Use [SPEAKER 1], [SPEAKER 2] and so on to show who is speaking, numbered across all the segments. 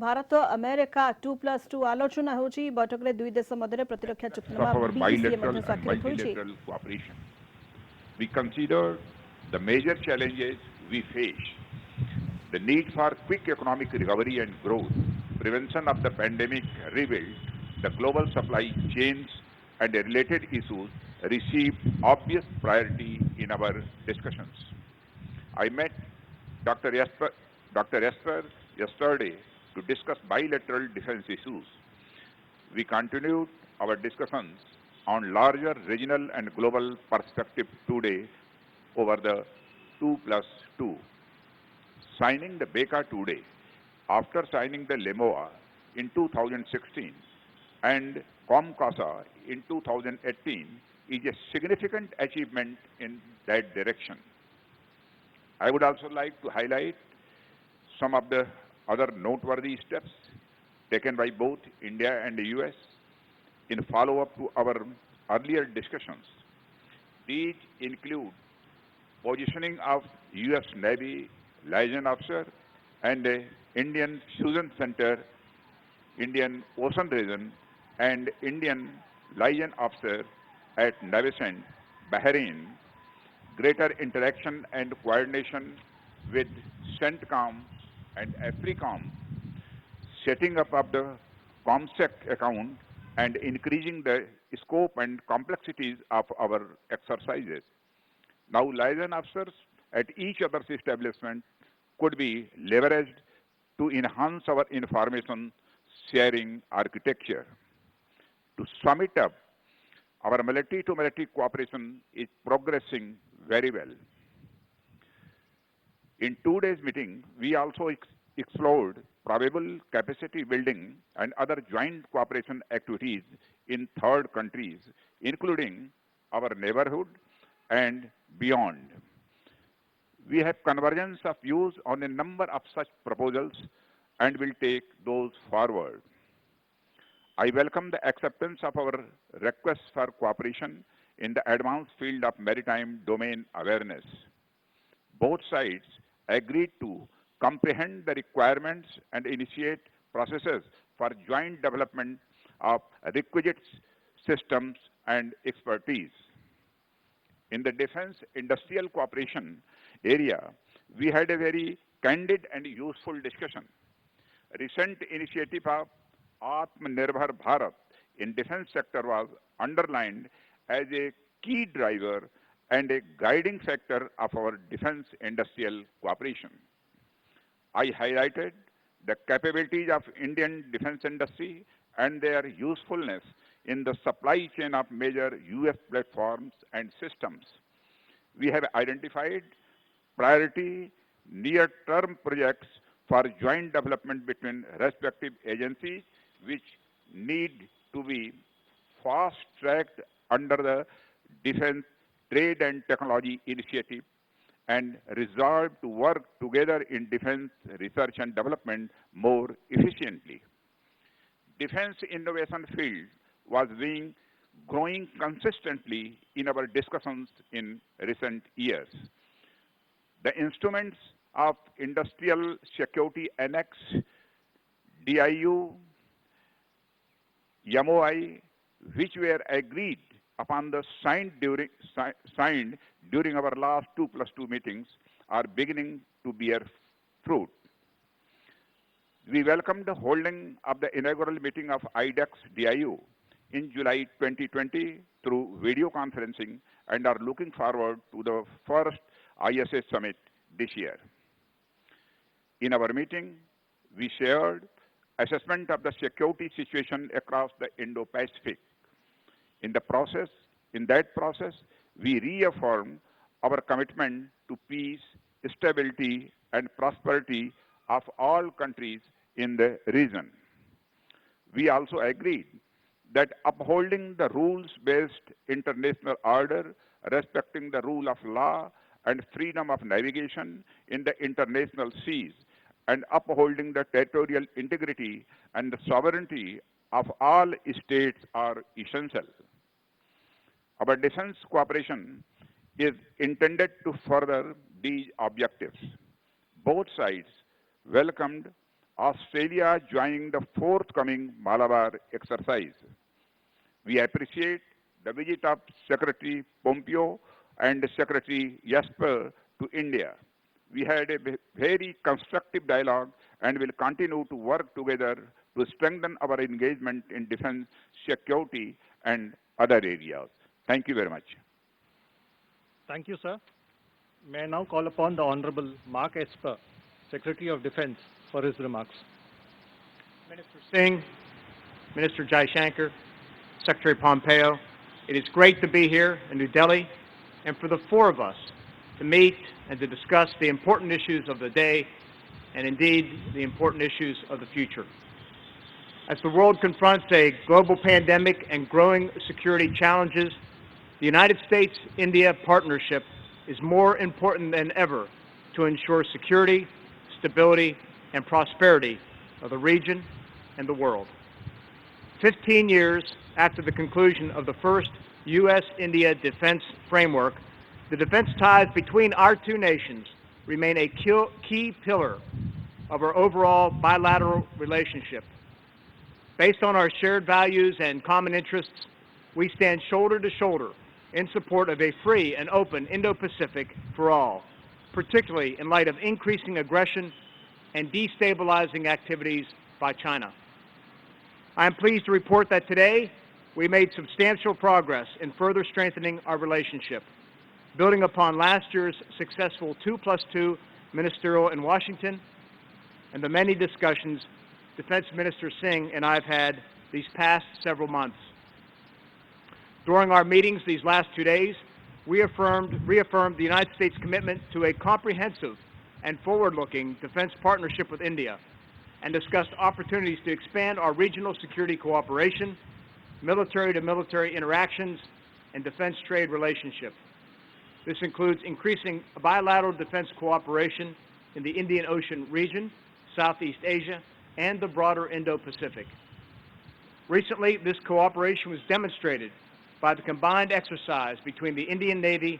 [SPEAKER 1] Bharat America 2+2 आलोचना होची बैठक रे दुई देश मध्य प्रतिरक्षा चुक्तिनामा
[SPEAKER 2] of our
[SPEAKER 1] BECA
[SPEAKER 2] bilateral
[SPEAKER 1] Madhya
[SPEAKER 2] and
[SPEAKER 1] स्वाक्षरित होची।
[SPEAKER 2] multilateral cooperation. We consider the major challenges we face, the need for quick economic recovery and growth, prevention of the pandemic rebuild, the global supply chains and the related issues received obvious priority in our discussions. I met Dr. Esper yesterday to discuss bilateral defense issues. We continued our discussions on larger regional and global perspective today over the 2+2. Signing the BECA today, after signing the LEMOA in 2016 and COMCASA in 2018, is a significant achievement in that direction. I would also like to highlight some of the other noteworthy steps taken by both India and the US in follow-up to our earlier discussions. These include positioning of US Navy liaison officer and the Indian Fusion Center, Indian Ocean Region, and Indian liaison officer at Navicent, Bahrain, greater interaction and coordination with CENTCOM and AFRICOM, setting up of the COMSEC account and increasing the scope and complexities of our exercises. Now, liaison officers at each other's establishment could be leveraged to enhance our information sharing architecture. To sum it up, our military-to-military cooperation is progressing very well. In today's meeting, we also explored probable capacity building and other joint cooperation activities in third countries, including our neighborhood and beyond. We have convergence of views on a number of such proposals and will take those forward. I welcome the acceptance of our request for cooperation in the advanced field of maritime domain awareness. Both sides agreed to comprehend the requirements and initiate processes for joint development of requisite systems and expertise. In the defense industrial cooperation area, we had a very candid and useful discussion. Recent initiative of Atmanirbhar Bharat in defense sector was underlined as a key driver and a guiding factor of our defense industrial cooperation. I highlighted the capabilities of Indian defense industry and their usefulness in the supply chain of major US platforms and systems. We have identified priority near-term projects for joint development between respective agencies which need to be fast-tracked under the Defense Trade and Technology Initiative and resolved to work together in defense research and development more efficiently. Defense innovation field was being growing consistently in our discussions in recent years. The instruments of Industrial Security Annex, DIU, MOI, which were agreed upon the signed during our last 2+2 meetings, are beginning to bear fruit. We welcome the holding of the inaugural meeting of IDEX DIU in July 2020 through video conferencing and are looking forward to the first ISA summit this year. In our meeting, we shared assessment of the security situation across the Indo-Pacific. In that process, we reaffirmed our commitment to peace, stability, and prosperity of all countries in the region. We also agreed that upholding the rules-based international order, respecting the rule of law and freedom of navigation in the international seas, and upholding the territorial integrity and the sovereignty of all states are essential. Our defense cooperation is intended to further these objectives. Both sides welcomed Australia joining the forthcoming Malabar exercise. We appreciate the visit of Secretary Pompeo and Secretary Jesper to India. We had a very constructive dialogue and will continue to work together to strengthen our engagement in defense, security, and other areas. Thank you very much.
[SPEAKER 3] Thank you, sir. May I now call upon the Honorable Mark Esper, Secretary of Defense, for his remarks.
[SPEAKER 4] Minister Singh, Minister Jaishankar, Secretary Pompeo, it is great to be here in New Delhi and for the four of us to meet and to discuss the important issues of the day and indeed the important issues of the future. As the world confronts a global pandemic and growing security challenges, the United States-India partnership is more important than ever to ensure security, stability, and prosperity of the region and the world. 15 years after the conclusion of the first U.S.-India defense framework, the defense ties between our two nations remain a key pillar of our overall bilateral relationship. Based on our shared values and common interests, we stand shoulder to shoulder in support of a free and open Indo-Pacific for all, particularly in light of increasing aggression and destabilizing activities by China. I am pleased to report that today we made substantial progress in further strengthening our relationship, building upon last year's successful 2+2 ministerial in Washington and the many discussions Defense Minister Singh and I have had these past several months. During our meetings these last 2 days, we reaffirmed the United States' commitment to a comprehensive and forward-looking defense partnership with India and discussed opportunities to expand our regional security cooperation, military-to-military interactions, and defense trade relationship. This includes increasing bilateral defense cooperation in the Indian Ocean region, Southeast Asia, and the broader Indo-Pacific. Recently, this cooperation was demonstrated by the combined exercise between the Indian Navy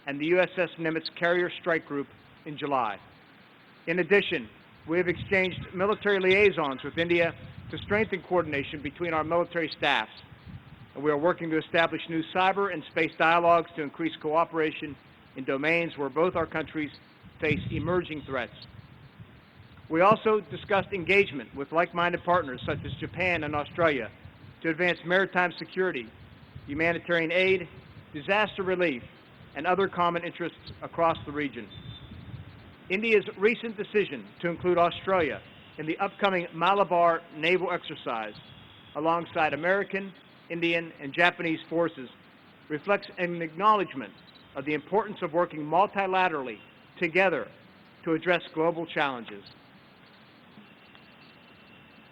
[SPEAKER 4] and the USS Nimitz Carrier Strike Group in July. In addition, we have exchanged military liaisons with India to strengthen coordination between our military staffs, and we are working to establish new cyber and space dialogues to increase cooperation in domains where both our countries face emerging threats. We also discussed engagement with like-minded partners such as Japan and Australia to advance maritime security, humanitarian aid, disaster relief, and other common interests across the region. India's recent decision to include Australia in the upcoming Malabar naval exercise alongside American, Indian, and Japanese forces reflects an acknowledgement of the importance of working multilaterally together to address global challenges.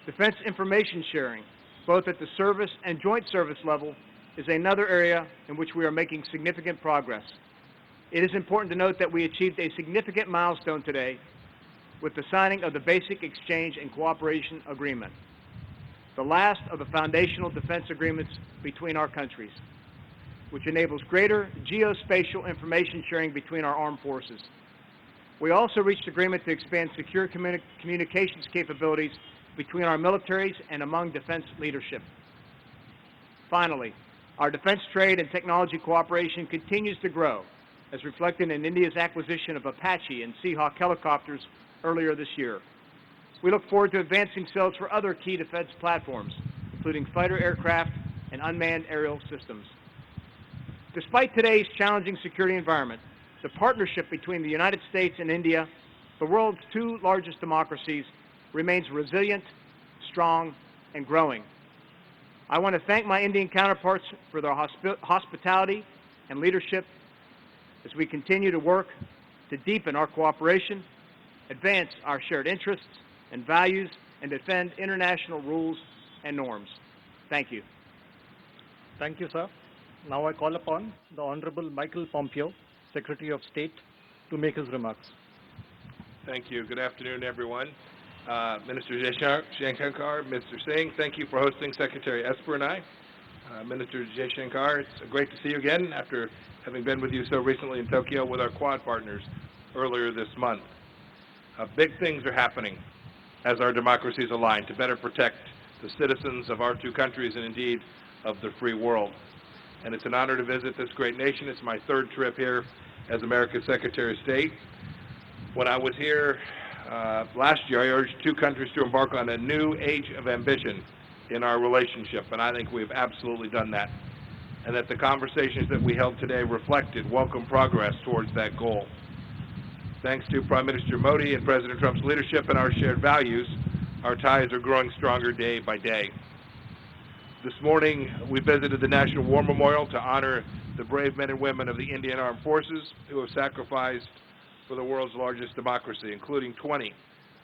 [SPEAKER 4] Defense information sharing, both at the service and joint service level, is another area in which we are making significant progress. It is important to note that we achieved a significant milestone today with the signing of the Basic Exchange and Cooperation Agreement, the last of the foundational defense agreements between our countries, which enables greater geospatial information sharing between our armed forces. We also reached agreement to expand secure communications capabilities between our militaries and among defense leadership. Finally, our defense trade and technology cooperation continues to grow, as reflected in India's acquisition of Apache and Seahawk helicopters earlier this year. We look forward to advancing sales for other key defense platforms, including fighter aircraft and unmanned aerial systems. Despite today's challenging security environment, the partnership between the United States and India, the world's two largest democracies, remains resilient, strong, and growing. I want to thank my Indian counterparts for their hospitality and leadership as we continue to work to deepen our cooperation, advance our shared interests and values, and defend international rules and norms. Thank you.
[SPEAKER 3] Thank you, sir. Now I call upon the Honorable Michael Pompeo, Secretary of State, to make his remarks.
[SPEAKER 5] Thank you. Good afternoon, everyone. Minister Jaishankar, Mr. Singh, thank you for hosting Secretary Esper and I. Minister Jaishankar, it's great to see you again after having been with you so recently in Tokyo with our Quad partners earlier this month. Big things are happening. as our democracies align to better protect the citizens of our two countries and indeed of the free world. And it's an honor to visit this great nation. It's my third trip here as America's Secretary of State. When I was here last year, I urged two countries to embark on a new age of ambition in our relationship, and I think we've absolutely done that. And that the conversations that we held today reflected welcome progress towards that goal. Thanks to Prime Minister Modi and President Trump's leadership and our shared values, our ties are growing stronger day by day. This morning, we visited the National War Memorial to honor the brave men and women of the Indian Armed Forces who have sacrificed for the world's largest democracy, including 20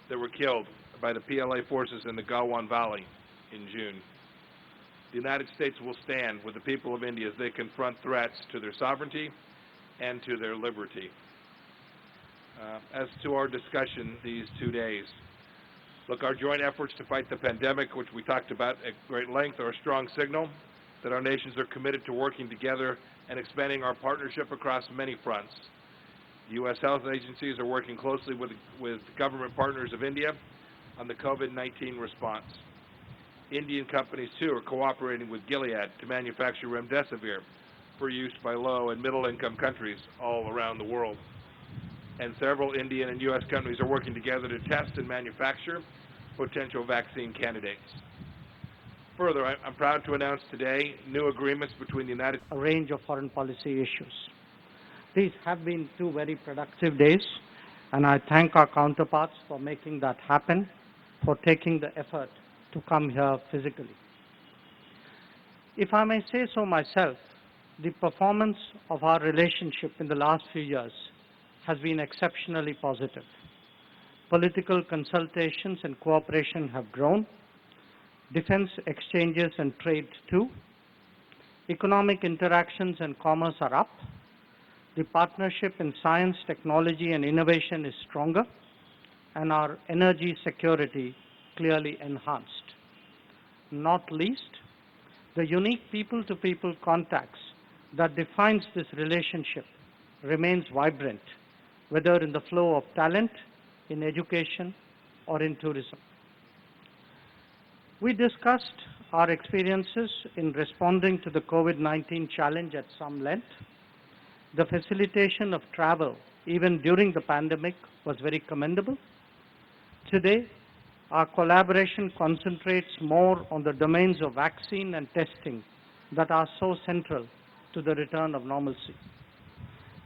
[SPEAKER 5] that were killed by the PLA forces in the Galwan Valley in June. The United States will stand with the people of India as they confront threats to their sovereignty and to their liberty. As to our discussion these 2 days, look, our joint efforts to fight the pandemic, which we talked about at great length, are a strong signal that our nations are committed to working together and expanding our partnership across many fronts. U.S. health agencies are working closely with government partners of India on the COVID-19 response. Indian companies, too, are cooperating with Gilead to manufacture remdesivir for use by low and middle-income countries all around the world. And several Indian and U.S. companies are working together to test and manufacture potential vaccine candidates. Further, I'm proud to announce today new agreements between the United States
[SPEAKER 6] a range of foreign policy issues. These have been 2 very productive days, and I thank our counterparts for making that happen, for taking the effort to come here physically. If I may say so myself, the performance of our relationship in the last few years has been exceptionally positive. Political consultations and cooperation have grown, defense exchanges and trade too, economic interactions and commerce are up, the partnership in science, technology and innovation is stronger, and our energy security clearly enhanced. Not least, the unique people-to-people contacts that defines this relationship remains vibrant, whether in the flow of talent, in education, or in tourism. We discussed our experiences in responding to the COVID-19 challenge at some length. The facilitation of travel, even during the pandemic, was very commendable. Today, our collaboration concentrates more on the domains of vaccine and testing that are so central to the return of normalcy.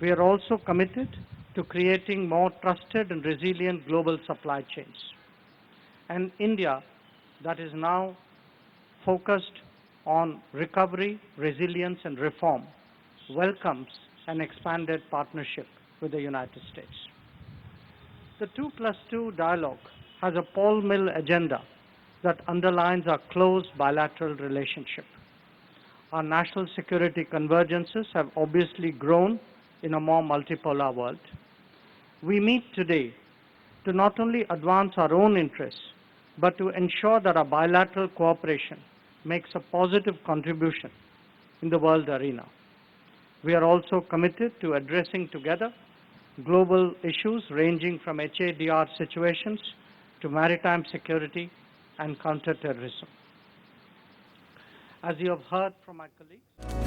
[SPEAKER 6] We are also committed to creating more trusted and resilient global supply chains. And India, that is now focused on recovery, resilience, and reform, welcomes an expanded partnership with the United States. The 2+2 dialogue has a Paul Mill agenda that underlines our close bilateral relationship. Our national security convergences have obviously grown in a more multipolar world. We meet today to not only advance our own interests, but to ensure that our bilateral cooperation makes a positive contribution in the world arena. We are also committed to addressing together global issues ranging from HADR situations to maritime security and counterterrorism. As you have heard from my colleagues,